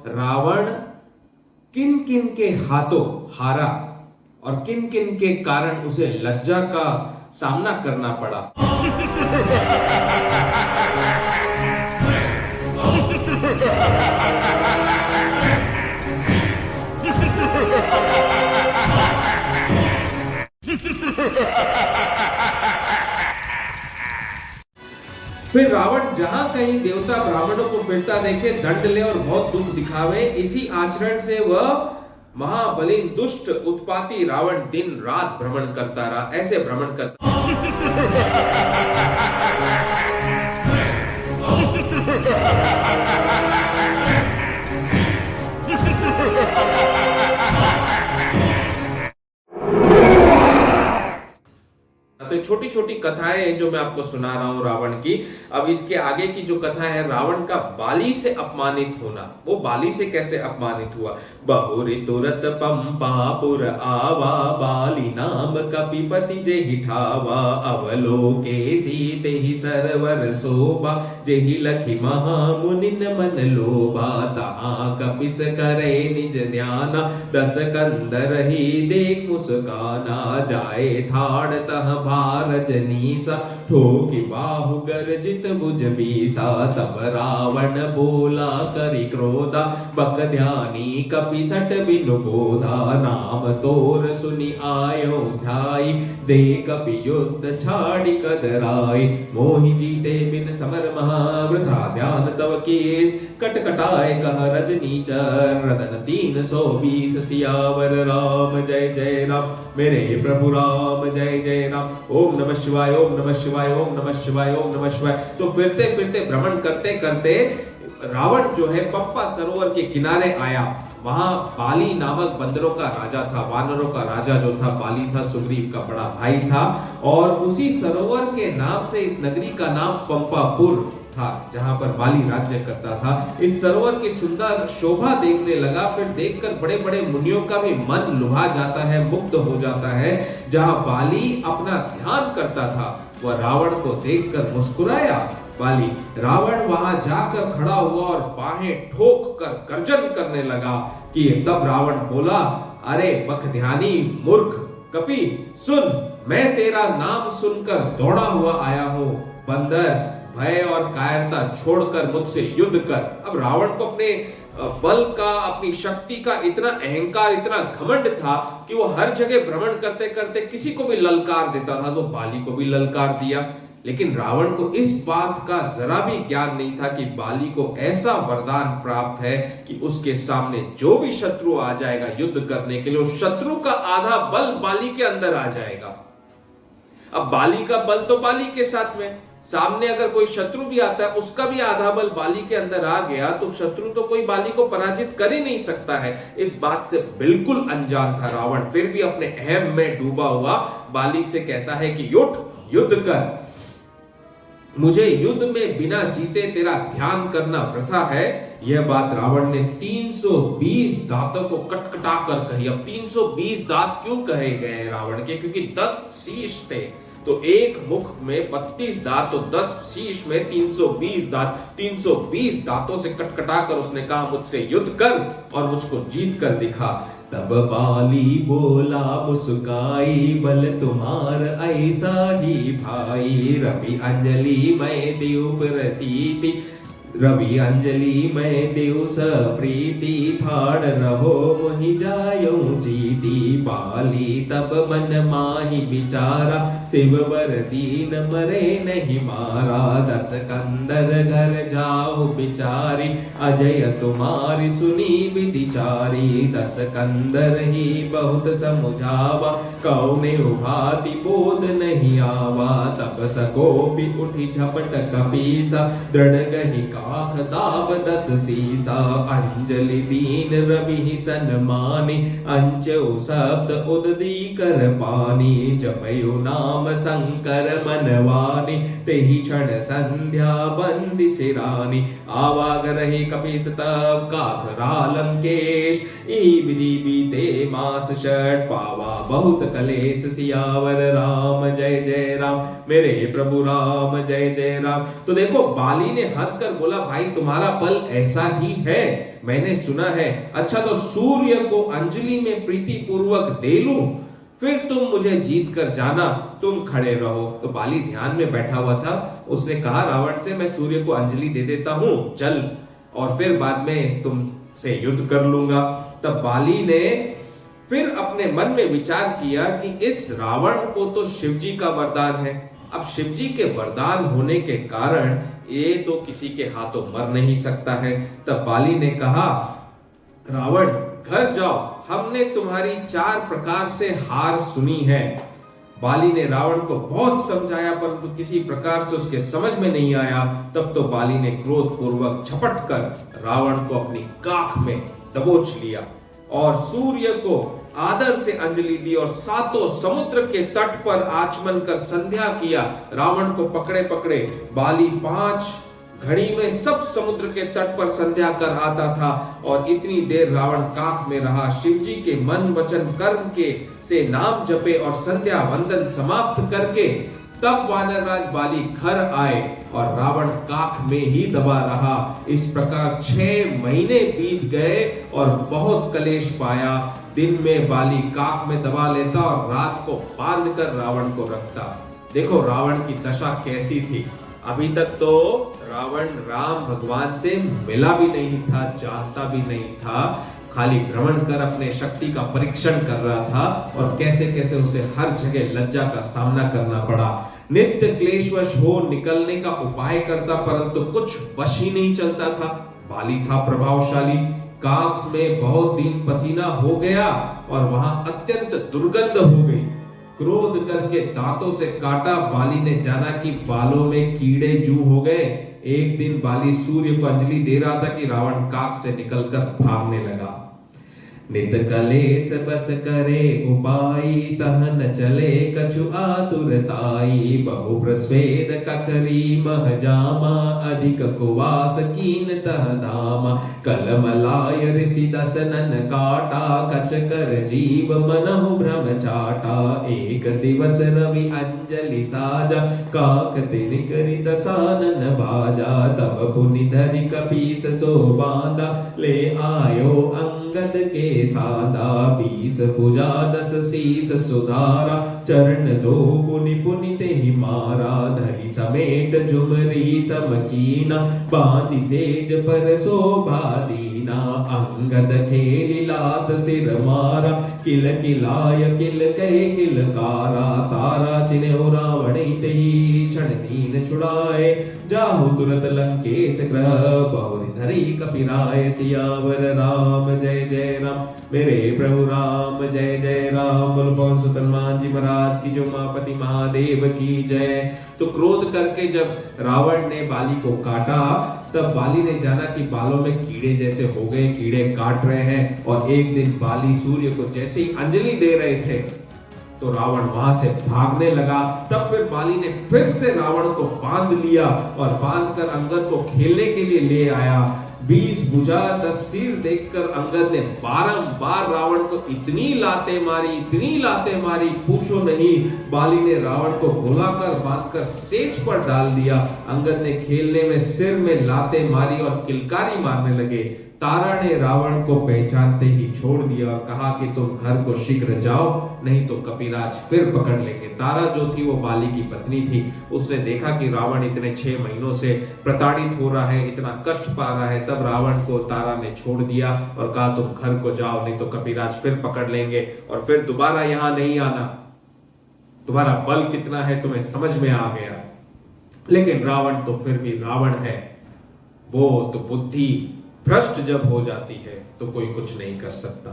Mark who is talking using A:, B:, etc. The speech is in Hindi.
A: रावण किन किन के हाथों हारा और किन किन के कारण उसे लज्जा का सामना करना पड़ा। फिर रावण जहां कहीं देवता ब्राह्मणों को फिरता देखे दंड ले और बहुत दुख दिखावे, इसी आचरण से वह महाबलीन दुष्ट उत्पाती रावण दिन रात भ्रमण करता रहा। ऐसे भ्रमण करता तो छोटी छोटी कथाएं हैं जो मैं आपको सुना रहा हूं रावण की। अब इसके आगे की जो कथा है रावण का बाली से अपमानित होना, वो बाली से कैसे अपमानित हुआ। बहुरी तुरत पंपापुर आवा, बाली नाम कपिपति जे हिठावा, अवलोके सीते ही सरवर शोभा, जेहि लखी महामुनिन मन लोभा, तहा कपिस करे निज ध्याना, दस कंदर ही देख मुस्काना, जाए ठाड़ तह रजनीसा, ठोकी बाहु गर्जित भुज बीसा, तब रावण बोला करि क्रोधा, बक ध्यानी कपि सट बिनु बोधा, नाम तोर सुनि आयो झाई, दे कपि युद्ध छाड़ी कदराई, मोहि जीते बिन समर महावृथा, ध्यान तव केस कटकटाए कह रजनीचर, रतन 320 सियावर राम जय जय राम, मेरे प्रभु राम जय जय राम। ओम नमः शिवाय, ओम नमः शिवाय, ओम नमः शिवाय, ओम नमः शिवाय। तो फिरते फिरते भ्रमण करते करते रावण जो है पप्पा सरोवर के किनारे आया। वहां बाली नामक बंदरों का राजा था, वानरों का राजा जो था बाली था, सुग्रीव का बड़ा भाई था। और उसी सरोवर के नाम से इस नगरी का नाम पंपापुर था, जहां पर बाली राज्य करता था। इस सरोवर की सुंदर शोभा देखने लगा, फिर देखकर बड़े बड़े मुनियों का भी मन लुभा जाता है, मुग्ध हो जाता है। जहां बाली अपना ध्यान करता था वह रावण को देखकर मुस्कुराया। बाली रावण वहां जाकर खड़ा हुआ और बाहें ठोक कर गर्जन करने लगा कि तब रावण बोला, अरे बकध्यानी मूर्ख कपि सुन, मैं तेरा नाम सुनकर दौड़ा हुआ आया हूं। बंदर भय और कायरता छोड़कर मुझसे युद्ध कर। अब रावण को अपने बल का, अपनी शक्ति का इतना अहंकार, इतना घमंड था कि वो हर जगह भ्रमण करते करते किसी को भी ललकार देता था। तो बाली को भी ललकार दिया, लेकिन रावण को इस बात का जरा भी ज्ञान नहीं था कि बाली को ऐसा वरदान प्राप्त है कि उसके सामने जो भी शत्रु आ जाएगा युद्ध करने के लिए, उस शत्रु का आधा बल बाली के अंदर आ जाएगा। अब बाली का बल तो बाली के साथ में, सामने अगर कोई शत्रु भी आता है उसका भी आधा बल बाली के अंदर आ गया तो शत्रु तो कोई बाली को पराजित कर ही नहीं सकता है। इस बात से बिल्कुल अनजान था रावण। फिर भी अपने अहम में डूबा हुआ बाली से कहता है कि उठ, युद्ध कर, मुझे युद्ध में बिना जीते तेरा ध्यान करना वृथा है। यह बात रावण ने 320 दांतों को कटकटा कर कही। अब 320 दांत क्यों कहे गए रावण के? क्योंकि 10 शीश थे, तो एक मुख में 32 दांत, तो 10 शीश में 320 दांत। 320 दांतों से कटकटा कर उसने कहा, मुझसे युद्ध कर और मुझको जीत कर दिखा। तब बाली बोला मुस्काई, बल तुम्हार ऐसा ही भाई, रवि अंजलि मैं देव प्रतीति, रवि अंजलि मैं देव सप्रीति, थाड़ रहो मोहि जायो जीती। बाली तब मन माहि विचारा, शिववर दीन मरे नहीं मारा, 10 कंदर घर जाओ बिचारी, अजय तुम्हारी सुनी विदिचारी। 10 कंदर ही बहुत समुझावा, कौने उभाति बोध नहीं आवा। तब सकोपि उठी झपट कपीसा, दृढ़ गही काख दाब 10 सीसा। अंजलि दीन रवि सन्मानी, अंचो शब्द उददी कर पानी। जपयो नाम शंकर मनवानी, तेहि क्षण संध्या बंदी सिरानी। आवाग रहे कपीस तब काखरा लंकेश, ई विधि बीते मास षट पावा। बहुत कलेश सियावर राम जय जय राम, मेरे प्रभु राम जय जय राम। तो देखो बाली ने हंसकर बोला बोला भाई तुम्हारा बल ऐसा ही है, मैंने सुना है। अच्छा तो सूर्य को अंजलि में प्रीति पूर्वक दे लूं, फिर तुम मुझे जीत कर जाना, तुम खड़े रहो। तो बाली ध्यान में बैठा हुआ था, उसने कहा रावण से मैं सूर्य को अंजलि दे देता हूं, चल, और फिर बाद में तुमसे युद्ध कर लूंगा। तब बाली ने फिर अपने मन में विचार किया कि इस रावण को तो शिवजी का वरदान है, अब शिवजी के वरदान होने के कारण ये तो किसी के हाथों मर नहीं सकता है। तब बाली ने कहा रावण घर जाओ, हमने तुम्हारी 4 प्रकार से हार सुनी है। बाली ने रावण को बहुत समझाया परंतु किसी प्रकार से उसके समझ में नहीं आया। तब तो बाली ने क्रोध पूर्वक झपट कर रावण को अपनी काख में दबोच लिया और सूर्य को आदर से अंजलि दी और 7 समुद्र के तट पर आचमन कर संध्या किया। रावण को पकड़े पकड़े बाली 5 घड़ी में सब समुद्र के तट पर संध्या कर आता था और इतनी देर रावण काख में रहा। शिवजी के मन वचन कर्म के से नाम जपे और संध्या वंदन समाप्त करके तब वानरराज बाली घर आए और रावण काख में ही दबा रहा। इस प्रकार 6 महीने बीत गए और बहुत कलेश पाया। दिन में बाली काख में दबा लेता और रात को बांध कर रावण को रखता। देखो रावण की दशा कैसी थी। अभी तक तो रावण राम भगवान से मिला भी नहीं था, जानता भी नहीं था, खाली भ्रमण कर अपने शक्ति का परीक्षण कर रहा था और कैसे कैसे उसे हर जगह लज्जा का सामना करना पड़ा। नित्य क्लेशवश हो निकलने का उपाय करता परंतु कुछ वश ही नहीं चलता था। बाली था प्रभावशाली, काक्स में बहुत दिन पसीना हो गया और वहां अत्यंत दुर्गंध हो गई। क्रोध करके दांतों से काटा। बाली ने जाना कि बालों में कीड़े जू हो गए। एक दिन बाली सूर्य को अंजलि दे रहा था कि रावण काक से निकलकर भागने लगा। नित कलेश बस करे उपाय, तह न चले कछु आतुरताई। बहु प्रस्वेद ककरी मह जामा, अधिक कुवास कीन तह धामा। कलम लाय ऋषि दसनन काटा, कच कर जीव मनहु भ्रम चाटा। एक दिवस रवि अंजलि साजा, काक तिन करि दसानन बाजा। तब पुनि धरि कपीस सो बांधा, ले आयो अंगद के सादा। 20 भुजा 10 शीस सुधारा, चरण 2 पुनि पुनि तेहि मारा। धरि समेट झुमरी समकीना, बांधि सेज पर शोभा दीना। अंगद खेलि लात सिर मारा, किल किलाय किल कहे किलकारा। तारा चिन्ह रावण तेहि, क्षण दीन छुड़ाए। जाहु तुरत लंकेश ग्रह, बहुरि धरि कपिराय। सियावर राम जय जय राम, मेरे प्रभु राम जय जय राम। बोल पवन सुत हनुमान जी महाराज की, जो उमापति महादेव की जय। तो क्रोध करके जब रावण ने बाली को काटा तब बाली ने जाना कि बालों में कीड़े जैसे हो गए, कीड़े काट रहे हैं। और एक दिन बाली सूर्य को जैसे ही अंजलि दे रहे थे तो रावण वहां से भागने लगा। तब फिर बाली ने फिर से रावण को बांध लिया और बांधकर अंगद को खेलने के लिए ले आया। 20 भुजा 10 सिर देखकर अंगद ने बारंबार रावण को इतनी लातें मारी पूछो नहीं। बाली ने रावण को बुलाकर बांधकर सेज पर डाल दिया। अंगद ने खेलने में सिर में लातें मारी और किलकारी मारने लगे। तारा ने रावण को पहचानते ही छोड़ दिया और कहा कि तुम घर को शीघ्र जाओ, नहीं तो कपिराज फिर पकड़ लेंगे। तारा जो थी वो बाली की पत्नी थी। उसने देखा कि रावण इतने 6 महीनों से प्रताड़ित हो रहा है, इतना कष्ट पा रहा है, तब रावण को तारा ने छोड़ दिया और कहा तुम घर को जाओ, नहीं तो कपिराज फिर पकड़ लेंगे और फिर दोबारा यहां नहीं आना। तुम्हारा बल कितना है तुम्हें समझ में आ गया। लेकिन रावण तो फिर भी रावण है, वो तो बुद्धि भ्रष्ट जब हो जाती है तो कोई कुछ नहीं कर सकता।